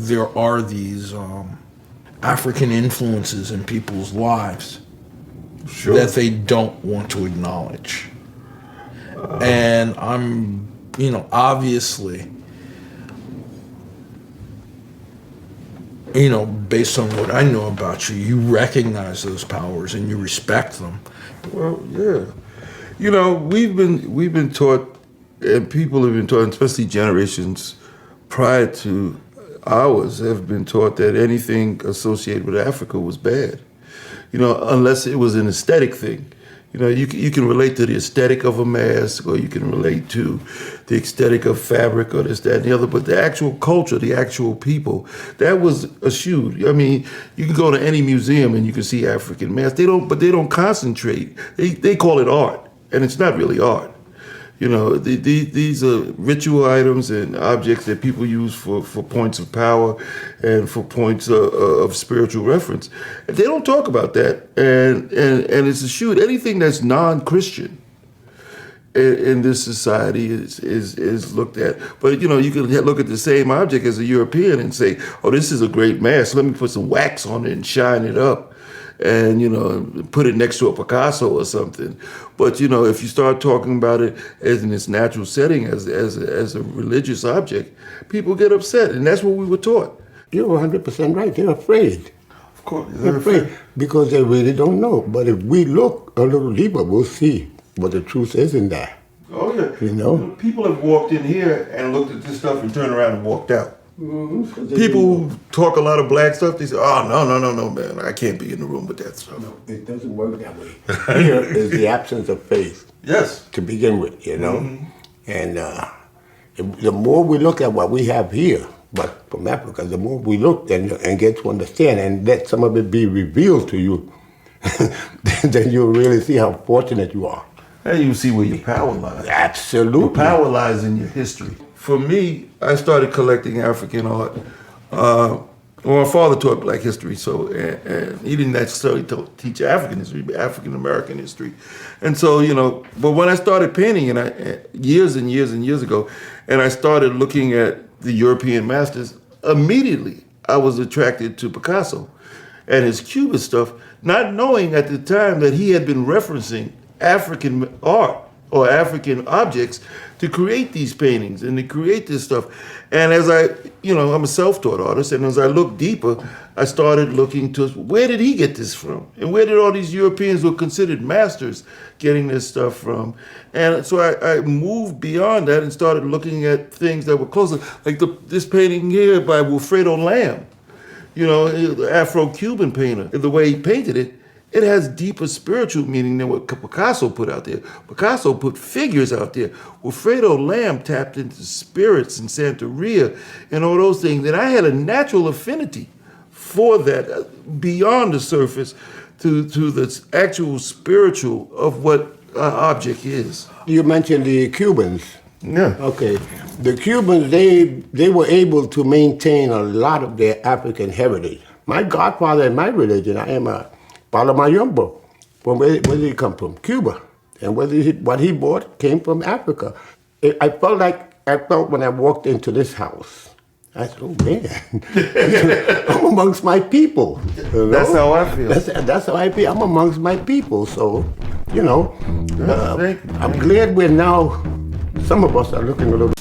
there are these African influences in people's lives that they don't want to acknowledge. And I'm, obviously, based on what I know about you, you recognize those powers and you respect them. Well, yeah. We've been taught, and people have been taught, especially generations prior to ours, have been taught that anything associated with Africa was bad. Unless it was an aesthetic thing. You can relate to the aesthetic of a mask, or you can relate to the aesthetic of fabric, or this, that, and the other. But the actual culture, the actual people, that was eschewed. I mean, you can go to any museum and you can see African masks. They don't concentrate. They call it art, and it's not really art. These are ritual items and objects that people use for points of power and for points of spiritual reference. They don't talk about that, and it's eschewed. Anything that's non-Christian in this society is looked at. But you can look at the same object as a European and say, "Oh, this is a great mask. Let me put some wax on it and shine it up." And put it next to a Picasso or something. But if you start talking about it as in its natural setting, as a religious object, people get upset, and that's what we were taught. You're 100% right. They're afraid. Of course, They're afraid because they really don't know. But if we look a little deeper, we'll see what the truth is in there. Oh yeah. People have walked in here and looked at this stuff and turned around and walked out. Mm-hmm. People who talk a lot of black stuff, they say, "Oh, no, man, I can't be in the room with that stuff." No, it doesn't work that way. Here is the absence of faith. Yes. To begin with, Mm-hmm. And the more we look at what we have here, but from Africa, the more we look and get to understand and let some of it be revealed to you, then you'll really see how fortunate you are. And you see where your power lies. Absolutely. Your power lies in your history. For me, I started collecting African art. My father taught Black history, so and he didn't necessarily teach African history, but African American history. And so, but when I started painting, years and years ago, and I started looking at the European masters, immediately I was attracted to Picasso and his Cubist stuff, not knowing at the time that he had been referencing African art or African objects to create these paintings and to create this stuff. And as I'm a self-taught artist, and as I looked deeper, I started looking to where did he get this from? And where did all these Europeans who were considered masters getting this stuff from? And so I moved beyond that and started looking at things that were closer, like this painting here by Wilfredo Lamb, the Afro-Cuban painter. The way he painted it, it has deeper spiritual meaning than what Picasso put out there. Picasso put figures out there. Wilfredo Lamb tapped into spirits and Santeria and all those things. And I had a natural affinity for that beyond the surface to the actual spiritual of what an object is. You mentioned the Cubans. Yeah. Okay. The Cubans, they were able to maintain a lot of their African heritage. My godfather in my religion, I am a Palomayombo. Where did he come from? Cuba. And what he bought came from Africa. I felt when I walked into this house, I said, "Oh man, I'm amongst my people." That's how I feel. That's how I feel. I'm amongst my people. So, I'm glad we're now, some of us are looking a little